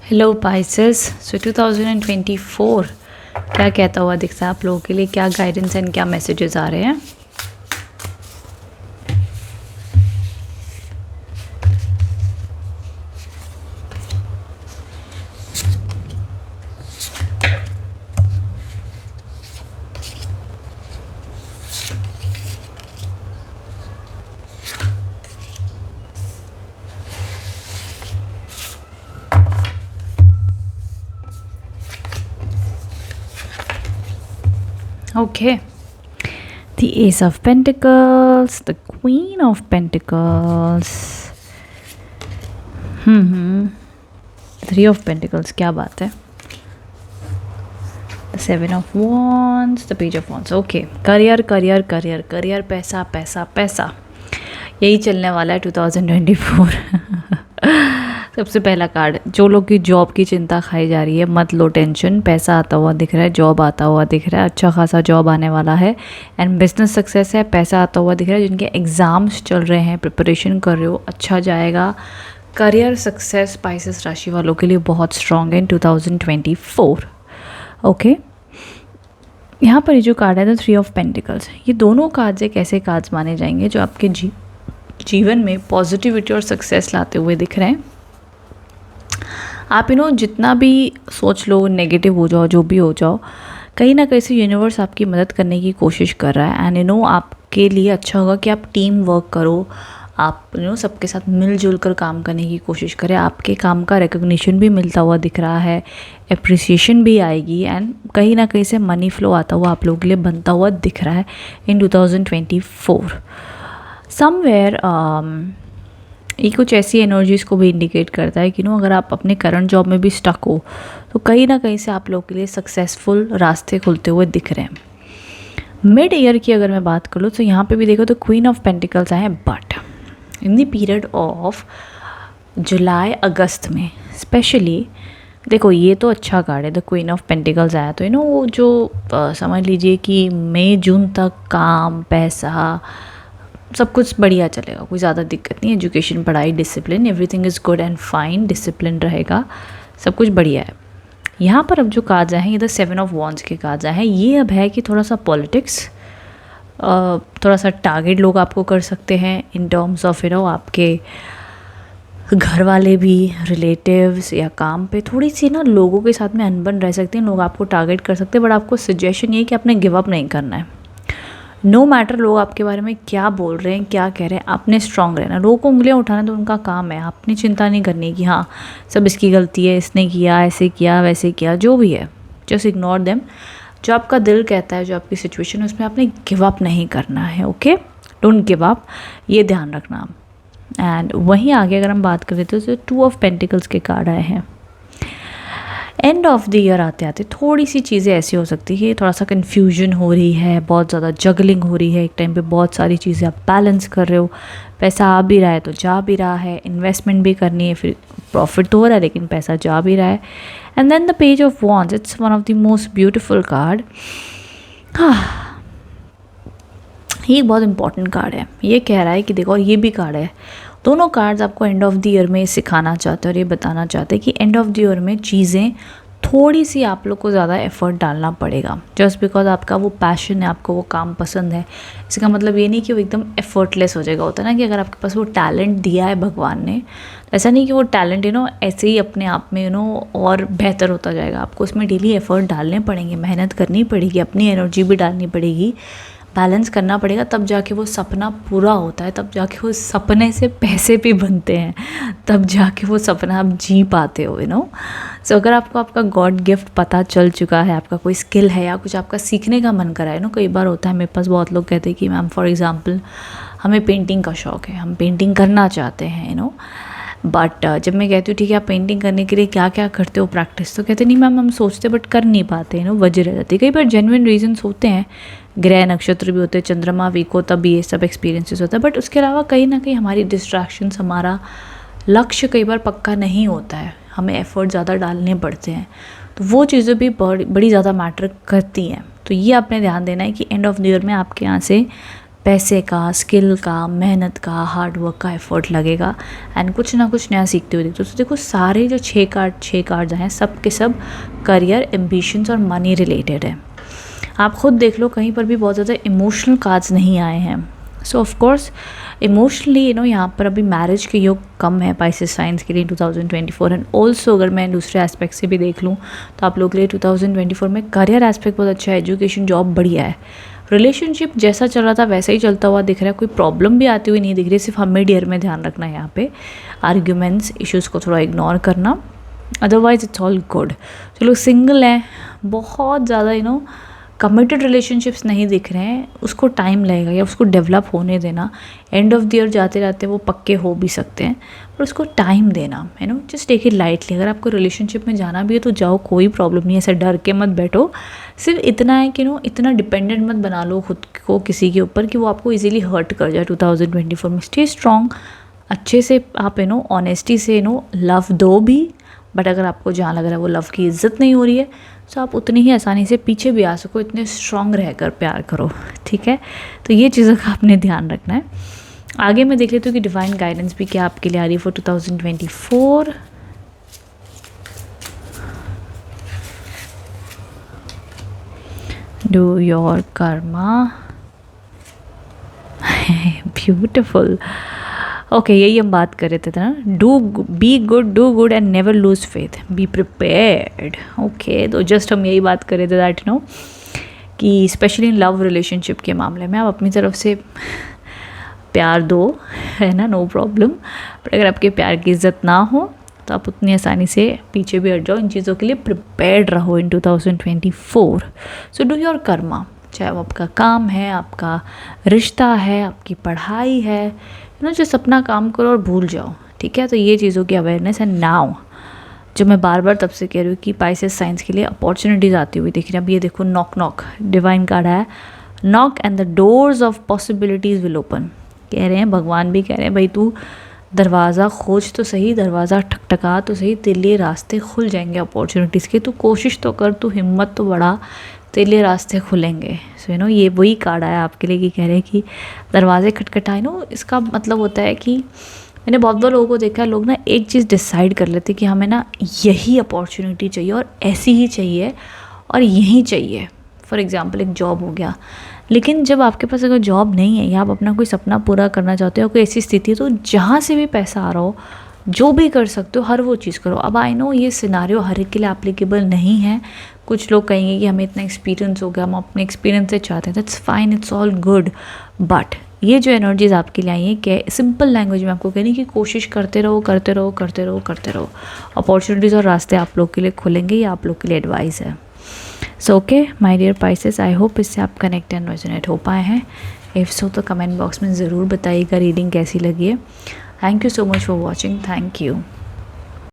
Hello Pisces. सो 2024 क्या कहता हुआ दिखता है आप लोगों के लिए? क्या गाइडेंस एंड क्या मैसेजेस आ रहे हैं? Okay. The Ace of Pentacles, the Queen of Pentacles, Three of Pentacles, क्या बात है? The Seven of Wands, the Page of Wands. Okay. Career, पैसा पैसा पैसा, यही चलने वाला है 2024। सबसे पहला कार्ड, जो लोग की जॉब की चिंता खाई जा रही है, मत लो टेंशन। पैसा आता हुआ दिख रहा है, जॉब आता हुआ दिख रहा है, अच्छा खासा जॉब आने वाला है एंड बिजनेस सक्सेस है। पैसा आता हुआ दिख रहा है। जिनके एग्ज़ाम्स चल रहे हैं, प्रिपरेशन कर रहे हो, अच्छा जाएगा। करियर सक्सेस स्पाइसेस राशि वालों के लिए बहुत स्ट्रॉन्ग है इन 2024। ओके, यहाँ पर ये जो कार्ड है द थ्री ऑफ पेंटिकल्स, ये दोनों कार्ड्स एक ऐसे कार्ड्स माने जाएंगे जो आपके जीवन में पॉजिटिविटी और सक्सेस लाते हुए दिख रहे हैं। आप जितना भी सोच लो, नेगेटिव हो जाओ, जो भी हो जाओ, कहीं ना कहीं से यूनिवर्स आपकी मदद करने की कोशिश कर रहा है एंड आपके लिए अच्छा होगा कि आप टीम वर्क करो। आप सबके साथ मिलजुल कर काम करने की कोशिश करें। आपके काम का रिकग्निशन भी मिलता हुआ दिख रहा है, एप्रिसिएशन भी आएगी एंड कहीं ना कहीं से मनी फ्लो आता हुआ आप लोगों के लिए बनता हुआ दिख रहा है इन 2024 समवेयर। ये कुछ ऐसी एनर्जीज़ को भी इंडिकेट करता है कि अगर आप अपने करंट जॉब में भी स्टक हो तो कहीं ना कहीं से आप लोगों के लिए सक्सेसफुल रास्ते खुलते हुए दिख रहे हैं। मिड ईयर की अगर मैं बात कर लूँ तो यहाँ पे भी देखो तो क्वीन ऑफ पेंटिकल्स आए हैं, but in the period of July August में स्पेशली देखो, ये तो अच्छा कार्ड है, द क्वीन ऑफ पेंटिकल्स आया तो वो जो समझ लीजिए कि मई जून तक काम, पैसा, सब कुछ बढ़िया चलेगा, कोई ज़्यादा दिक्कत नहीं। एजुकेशन, पढ़ाई, discipline, everything is good and fine, discipline रहेगा, सब कुछ बढ़िया है। यहाँ पर अब जो कार्ड्स आए हैं, ये द सेवन ऑफ वॉन्ड्स के कार्ड्स आए हैं। ये अब है कि थोड़ा सा पॉलिटिक्स, थोड़ा सा टारगेट लोग आपको कर सकते हैं इन टर्म्स ऑफ आपके घर वाले भी, रिलेटिव्स या काम पे थोड़ी सी लोगों के साथ में अनबन रह सकती हैं, लोग आपको टारगेट कर सकते हैं। बट आपको सजेशन ये है कि आपने गिव अप नहीं करना है। नो मैटर लोग आपके बारे में क्या बोल रहे हैं, क्या कह रहे हैं, आपने स्ट्रांग रहना। लोगों को उंगलियां उठाना तो उनका काम है, आपने चिंता नहीं करनी कि हाँ सब इसकी गलती है, इसने किया, ऐसे किया, वैसे किया, जो भी है जस्ट इग्नोर देम। जो आपका दिल कहता है, जो आपकी सिचुएशन है, उसमें आपने गिव अप नहीं करना है। ओके, डोंट गिव अप, ये ध्यान रखना। एंड वहीं आगे अगर हम बात करें तो टू ऑफ पेंटिकल्स के कार्ड आए हैं। एंड ऑफ द ईयर आते आते थोड़ी सी चीज़ें ऐसी हो सकती है, थोड़ा सा कन्फ्यूजन हो रही है, बहुत ज़्यादा जगलिंग हो रही है, एक टाइम पे बहुत सारी चीज़ें आप बैलेंस कर रहे हो। पैसा आ भी रहा है तो जा भी रहा है, इन्वेस्टमेंट भी करनी है, फिर प्रॉफिट तो हो रहा है लेकिन पैसा जा भी रहा है। And then the page of wands, it's one of the most beautiful card. ये बहुत इंपॉर्टेंट कार्ड है। ये कह रहा है कि देखो, और ये भी कार्ड है, दोनों कार्ड्स आपको एंड ऑफ द ईयर में सिखाना चाहते हैं और ये बताना चाहते हैं कि एंड ऑफ द ईयर में चीज़ें थोड़ी सी आप लोग को ज़्यादा एफर्ट डालना पड़ेगा, जस्ट बिकॉज आपका वो पैशन है, आपको वो काम पसंद है। इसका मतलब ये नहीं कि वो एकदम एफर्टलेस हो जाएगा। होता है ना कि अगर आपके पास वो टैलेंट दिया है भगवान ने, ऐसा नहीं कि वो टैलेंट ऐसे ही अपने आप में और बेहतर होता जाएगा। आपको उसमें डेली एफर्ट डालने पड़ेंगे, मेहनत करनी पड़ेगी, अपनी एनर्जी भी डालनी पड़ेगी, बैलेंस करना पड़ेगा, तब जाके वो सपना पूरा होता है, तब जाके वो सपने से पैसे भी बनते हैं, तब जाके वो सपना आप जी पाते हो। सो अगर आपको आपका गॉड गिफ्ट पता चल चुका है, आपका कोई स्किल है या कुछ आपका सीखने का मन करा है कई बार होता है, मेरे पास बहुत लोग कहते हैं कि मैम फॉर एग्जांपल हमें पेंटिंग का शौक़ है, हम पेंटिंग करना चाहते हैं बट जब मैं कहती हूँ ठीक है आप पेंटिंग करने के लिए क्या क्या करते हो प्रैक्टिस, तो कहते नहीं मैम हम सोचते बट कर नहीं पाते वजह रह जाती है। कई बार जेन्युइन रीजन्स होते हैं, ग्रह नक्षत्र भी होते हैं, चंद्रमा वीक हो तब ये सब एक्सपीरियंसेस होता है, बट उसके अलावा कहीं ना कहीं हमारी डिस्ट्रैक्शंस, हमारा लक्ष्य कई बार पक्का नहीं होता है, हमें एफर्ट ज़्यादा डालने पड़ते हैं, तो वो चीज़ें भी बड़ी ज़्यादा मैटर करती हैं। तो ये आपने ध्यान देना है कि एंड ऑफ द ईयर में आपके यहाँ से पैसे का, स्किल का, मेहनत का, हार्ड वर्क का एफर्ट लगेगा एंड कुछ ना कुछ नया सीखते हुए देखते हो। तो देखो सारे जो 6 कार्ड्स हैं सब के सब करियर, एम्बिशंस और मनी रिलेटेड है। आप खुद देख लो कहीं पर भी बहुत ज़्यादा इमोशनल कार्ड्स नहीं आए हैं। सो ऑफ कोर्स इमोशनली यहाँ पर अभी मैरिज के योग कम है पाइसेस साइंस के लिए 2024। एंड ऑल्सो अगर मैं दूसरे एस्पेक्ट से भी देख लूँ तो आप लोग के लिए 2024 में करियर एस्पेक्ट बहुत अच्छा है, एजुकेशन, जॉब बढ़िया है। रिलेशनशिप जैसा चल रहा था वैसा ही चलता हुआ दिख रहा है, कोई प्रॉब्लम भी आती हुई नहीं दिख रही। सिर्फ मिड ईयर में ध्यान रखना है यहाँ पे, आर्ग्यूमेंट्स, इश्यूज़ को थोड़ा इग्नोर करना, अदरवाइज इट्स ऑल गुड। जो लोग सिंगल हैं, बहुत ज़्यादा कमिटेड रिलेशनशिप्स नहीं दिख रहे हैं, उसको टाइम लगेगा या उसको डेवलप होने देना। एंड ऑफ द ईयर जाते जाते वो पक्के हो भी सकते हैं, पर उसको टाइम देना, जस्ट टेक इट लाइटली। अगर आपको रिलेशनशिप में जाना भी है तो जाओ, कोई प्रॉब्लम नहीं है, ऐसे डर के मत बैठो। सिर्फ इतना है कि इतना डिपेंडेंट मत बना लो खुद को किसी के ऊपर कि वो आपको इजीली हर्ट कर जाए 2024 में। स्टे स्ट्रॉन्ग, अच्छे से आप ऑनेस्टी से लव दो भी, बट अगर आपको जहाँ लग रहा है वो लव की इज्जत नहीं हो रही है तो आप उतनी ही आसानी से पीछे भी आ सको, इतने स्ट्रॉन्ग रहकर प्यार करो, ठीक है। तो ये चीज़ों का आपने ध्यान रखना है। आगे मैं देख लेती हूँ कि डिवाइन गाइडेंस भी क्या आपके लिए आ रही है for 2024। Do your Karma, beautiful. Okay, यही हम बात कर रहे थे ना, do do good and never lose faith, be prepared. Okay, तो जस्ट हम यही बात कर रहे थे दैट कि स्पेशली इन लव रिलेशनशिप के मामले में आप अपनी तरफ से प्यार दो, है ना, नो प्रॉब्लम। बट अगर आपके प्यार की इज्जत ना हो तो आप उतनी आसानी से पीछे भी हट जाओ। इन चीज़ों के लिए प्रिपेयर्ड रहो इन 2024। सो डू योर कर्मा, चाहे वो आपका काम है, आपका रिश्ता है, आपकी पढ़ाई है, जस्ट अपना काम करो और भूल जाओ, ठीक है। तो ये चीज़ों की अवेयरनेस है। नाउ जो मैं बार बार तब से कह रही हूँ कि पाइसेस साइंस के लिए अपॉर्चुनिटीज़ आती हुई दिख रही है। अब ये देखो, नॉक नॉक डिवाइन कार्ड है, knock and the doors of possibilities will open. कह रहे हैं, भगवान भी कह रहे हैं, भाई तू दरवाज़ा खोज तो सही, दरवाज़ा ठकठका तो सही, तेरे लिए रास्ते खुल जाएंगे अपॉर्चुनिटीज़ के। तू कोशिश तो कर, तू हिम्मत तो बढ़ा, तेरे लिए रास्ते खुलेंगे। सो ये वही कार्ड आया आपके लिए कि कह रहे हैं कि दरवाजे खटखटाए। इसका मतलब होता है कि मैंने बहुत बार लोगों को देखा है, लोग ना एक चीज़ डिसाइड कर लेते कि हमें ना यही अपॉर्चुनिटी चाहिए और ऐसी ही चाहिए और यही चाहिए। फॉर एग्जांपल एक जॉब हो गया, लेकिन जब आपके पास अगर जॉब नहीं है या आप अपना कोई सपना पूरा करना चाहते हो, कोई ऐसी स्थिति है, तो जहाँ से भी पैसा आ रहा हो, जो भी कर सकते हो, हर वो चीज़ करो। अब आई नो ये सिनारियो हर एक के लिए एप्लीकेबल नहीं है। कुछ लोग कहेंगे कि हमें इतना एक्सपीरियंस हो गया, हम अपने एक्सपीरियंस से चाहते हैं, that's fine, it's all good. But ये जो एनर्जीज आपके लिए आई है, क्या सिंपल लैंग्वेज में आपको कहनी कि कोशिश करते रहो, करते रहो, करते रहो, करते रहो। अपॉर्चुनिटीज़ और रास्ते आप लोग के लिए खुलेंगे, ये आप लोग के लिए एडवाइस है। So okay my dear Pisces, I hope इससे आप कनेक्ट एंड रेजोनेट हो पाए हैं। इफ सो तो कमेंट बॉक्स में ज़रूर बताइएगा रीडिंग कैसी लगी है। Thank you so much for watching, thank you.